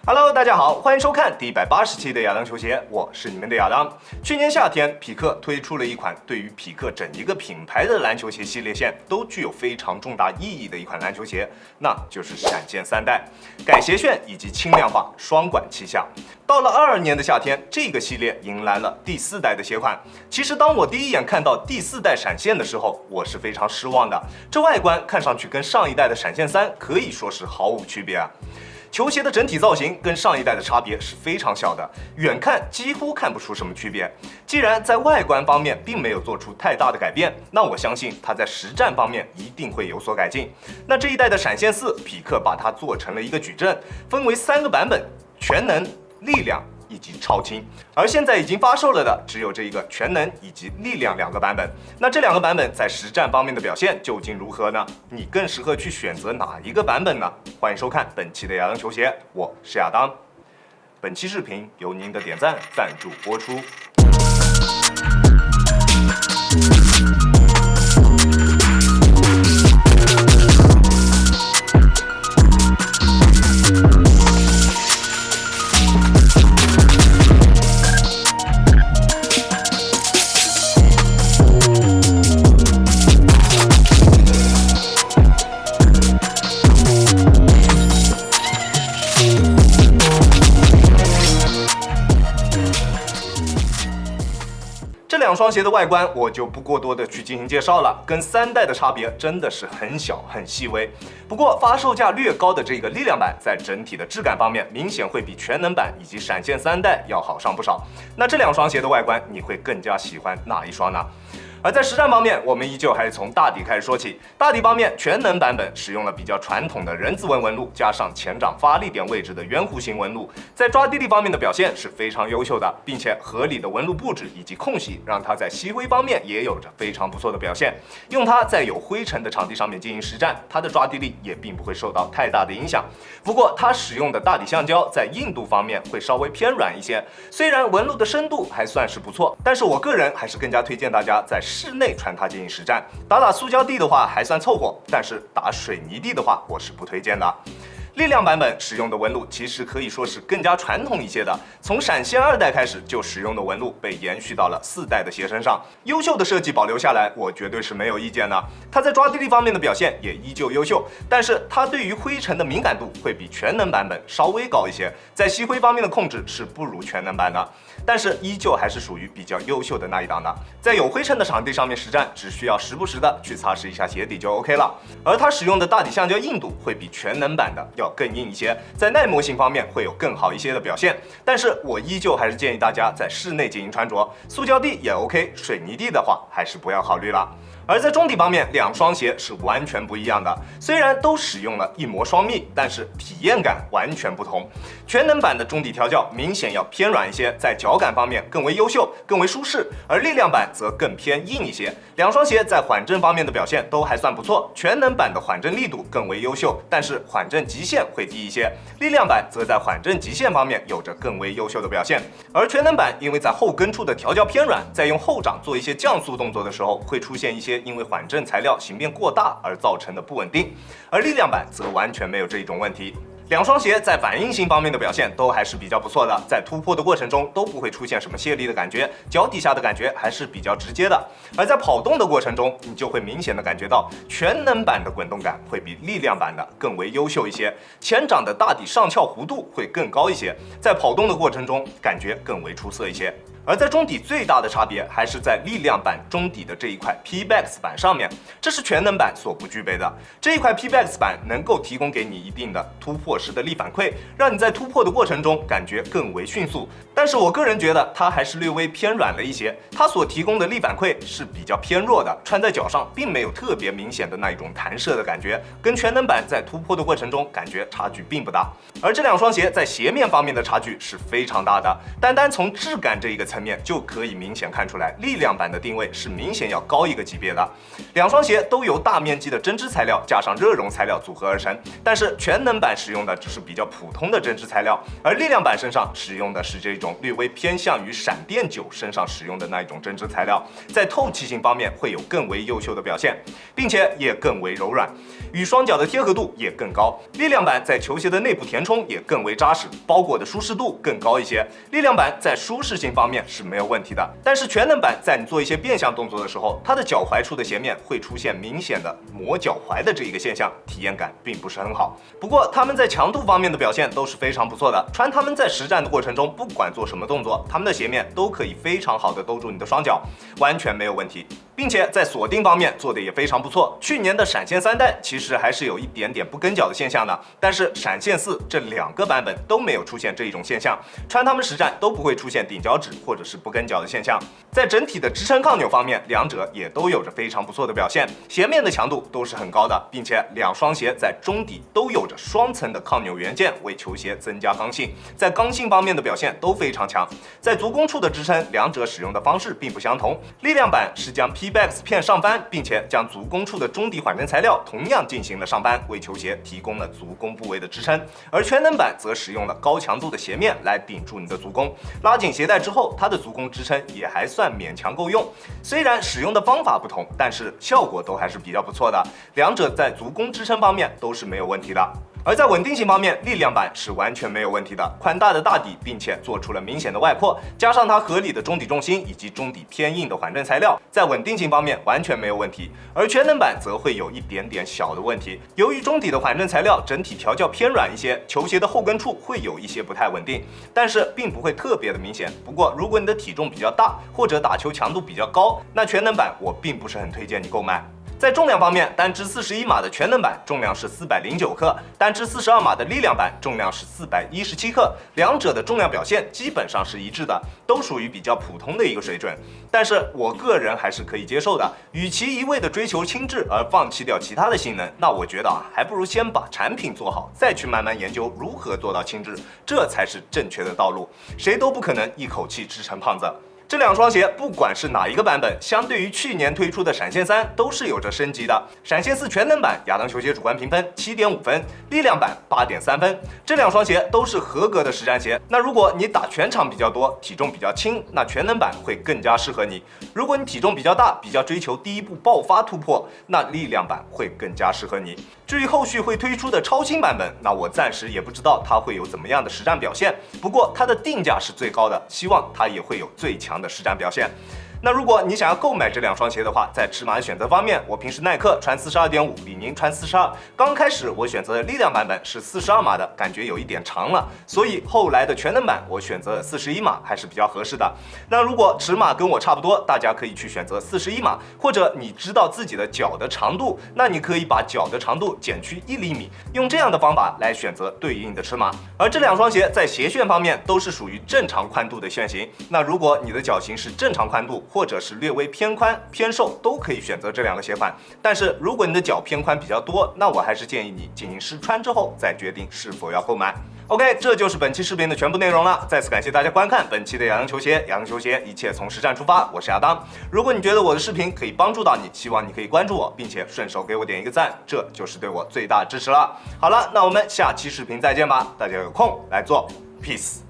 Hello， 大家好，欢迎收看第180期的亚当球鞋，我是你们的亚当。去年夏天，匹克推出了一款对于匹克整一个品牌的篮球鞋系列线都具有非常重大意义的一款篮球鞋，那就是闪现3代，改鞋楦以及轻量化双管齐下。到了22年的夏天，这个系列迎来了第4代的鞋款。其实当我第一眼看到第4代闪现的时候，我是非常失望的，这外观看上去跟上一代的闪现3可以说是毫无区别啊。球鞋的整体造型跟上一代的差别是非常小的，远看几乎看不出什么区别。既然在外观方面并没有做出太大的改变，那我相信它在实战方面一定会有所改进。那这一代的闪现4，匹克把它做成了一个矩阵，分为3个版本：全能、力量以及超轻，而现在已经发售了的只有这一个全能以及力量2个版本。那这2个版本在实战方面的表现究竟如何呢？你更适合去选择哪一个版本呢？欢迎收看本期的亚当球鞋，我是亚当。本期视频由您的点赞赞助播出。这2双鞋的外观我就不过多的去进行介绍了，跟3代的差别真的是很小很细微。不过发售价略高的这个力量版，在整体的质感方面明显会比全能版以及闪现3代要好上不少。那这2双鞋的外观，你会更加喜欢哪一双呢？而在实战方面，我们依旧还是从大底开始说起。大底方面，全能版本使用了比较传统的人字纹纹路，加上前掌发力点位置的圆弧形纹路，在抓地力方面的表现是非常优秀的，并且合理的纹路布置以及空隙，让它在吸灰方面也有着非常不错的表现。用它在有灰尘的场地上面进行实战，它的抓地力也并不会受到太大的影响。不过，它使用的大底橡胶在硬度方面会稍微偏软一些，虽然纹路的深度还算是不错，但是我个人还是更加推荐大家在室内穿它进行实战。打塑胶地的话还算凑合，但是打水泥地的话我是不推荐的。力量版本使用的纹路其实可以说是更加传统一些的，从闪现2代开始就使用的纹路被延续到了4代的鞋身上，优秀的设计保留下来，我绝对是没有意见的。它在抓地力方面的表现也依旧优秀，但是它对于灰尘的敏感度会比全能版本稍微高一些，在吸灰方面的控制是不如全能版的，但是依旧还是属于比较优秀的那一档的。在有灰尘的场地上面实战，只需要时不时的去擦拭一下鞋底就 OK 了。而它使用的大底橡胶硬度会比全能版的要更硬一些，在耐磨性方面会有更好一些的表现。但是我依旧还是建议大家在室内进行穿着，塑胶地也 OK， 水泥地的话还是不要考虑了。而在中底方面，2双鞋是完全不一样的。虽然都使用了一膜双密，但是体验感完全不同。全能版的中底调教明显要偏软一些，在脚感方面更为优秀，更为舒适；而力量版则更偏硬一些。2双鞋在缓震方面的表现都还算不错，全能版的缓震力度更为优秀，但是缓震极限会低一些；力量版则在缓震极限方面有着更为优秀的表现。而全能版因为在后跟处的调教偏软，在用后掌做一些降速动作的时候，会出现一些因为缓震材料形变过大而造成的不稳定，而力量版则完全没有这一种问题。2双鞋在反应性方面的表现都还是比较不错的，在突破的过程中都不会出现什么泄力的感觉，脚底下的感觉还是比较直接的。而在跑动的过程中，你就会明显的感觉到全能版的滚动感会比力量版的更为优秀一些，前掌的大底上翘弧度会更高一些，在跑动的过程中感觉更为出色一些。而在中底最大的差别还是在力量版中底的这一块 Pebax 板上面，这是全能版所不具备的。这一块 Pebax 板能够提供给你一定的突破时的力反馈，让你在突破的过程中感觉更为迅速。但是我个人觉得它还是略微偏软了一些，它所提供的力反馈是比较偏弱的，穿在脚上并没有特别明显的那一种弹射的感觉，跟全能版在突破的过程中感觉差距并不大。而这2双鞋在鞋面方面的差距是非常大的，单从质感这一个层层面就可以明显看出来，力量版的定位是明显要高一个级别的。两双鞋都由大面积的针织材料加上热熔材料组合而成，但是全能版使用的只是比较普通的针织材料，而力量版身上使用的是这种略微偏向于闪电9身上使用的那一种针织材料，在透气性方面会有更为优秀的表现，并且也更为柔软，与双脚的贴合度也更高。力量版在球鞋的内部填充也更为扎实，包裹的舒适度更高一些。力量版在舒适性方面是没有问题的，但是全能版在你做一些变向动作的时候，它的脚踝处的鞋面会出现明显的磨脚踝的这一个现象，体验感并不是很好。不过他们在强度方面的表现都是非常不错的，穿他们在实战的过程中，不管做什么动作，他们的鞋面都可以非常好的兜住你的双脚，完全没有问题。并且在锁定方面做的也非常不错。去年的闪现3代其实还是有一点点不跟脚的现象的，但是闪现4这2个版本都没有出现这一种现象，穿它们实战都不会出现顶脚趾或者是不跟脚的现象。在整体的支撑抗扭方面，两者也都有着非常不错的表现，鞋面的强度都是很高的，并且两双鞋在中底都有着双层的抗扭元件，为球鞋增加刚性，在刚性方面的表现都非常强。在足弓处的支撑，两者使用的方式并不相同，力量版是将 Pebax 片上翻，并且将足弓处的中底缓震材料同样进行了上翻，为球鞋提供了足弓部位的支撑。而全能版则使用了高强度的鞋面来顶住你的足弓，拉紧鞋带之后，它的足弓支撑也还算勉强够用。虽然使用的方法不同，但是效果都还是比较不错的，两者在足弓支撑方面都是没有问题的。而在稳定性方面，力量版是完全没有问题的，宽大的大底，并且做出了明显的外扩，加上它合理的中底重心以及中底偏硬的缓震材料，在稳定性方面完全没有问题。而全能版则会有一点点小的问题，由于中底的缓震材料整体调教偏软一些，球鞋的后跟处会有一些不太稳定，但是并不会特别的明显。不过如果你的体重比较大，或者打球强度比较高，那全能版我并不是很推荐你购买。在重量方面，单支41码的全能版重量是409克，单支42码的力量版重量是417克，两者的重量表现基本上是一致的，都属于比较普通的一个水准。但是我个人还是可以接受的，与其一味的追求轻质而放弃掉其他的性能，那我觉得还不如先把产品做好，再去慢慢研究如何做到轻质，这才是正确的道路。谁都不可能一口气吃成胖子。这两双鞋不管是哪一个版本，相对于去年推出的闪现3都是有着升级的。闪现4全能版亚当球鞋主观评分7.5分，力量版8.3分。这两双鞋都是合格的实战鞋。那如果你打全场比较多，体重比较轻，那全能版会更加适合你。如果你体重比较大，比较追求第一步爆发突破，那力量版会更加适合你。至于后续会推出的超轻版本，那我暂时也不知道它会有怎么样的实战表现。不过它的定价是最高的，希望它也会有最强的实战表现。那如果你想要购买这两双鞋的话，在尺码的选择方面，我平时耐克穿42.5，李宁穿42。刚开始我选择的力量版本是42码的，感觉有一点长了，所以后来的全能版我选择了41码，还是比较合适的。那如果尺码跟我差不多，大家可以去选择41码，或者你知道自己的脚的长度，那你可以把脚的长度减去1厘米，用这样的方法来选择对应的尺码。而这两双鞋在鞋楦方面都是属于正常宽度的楦型。那如果你的脚型是正常宽度，或者是略微偏宽偏瘦，都可以选择这两个鞋款。但是如果你的脚偏宽比较多，那我还是建议你进行试穿之后再决定是否要购买。OK， 这就是本期视频的全部内容了。再次感谢大家观看本期的亚当球鞋，亚当球鞋一切从实战出发，我是亚当。如果你觉得我的视频可以帮助到你，希望你可以关注我，并且顺手给我点一个赞，这就是对我最大的支持了。好了，那我们下期视频再见吧，大家有空来做 Peace。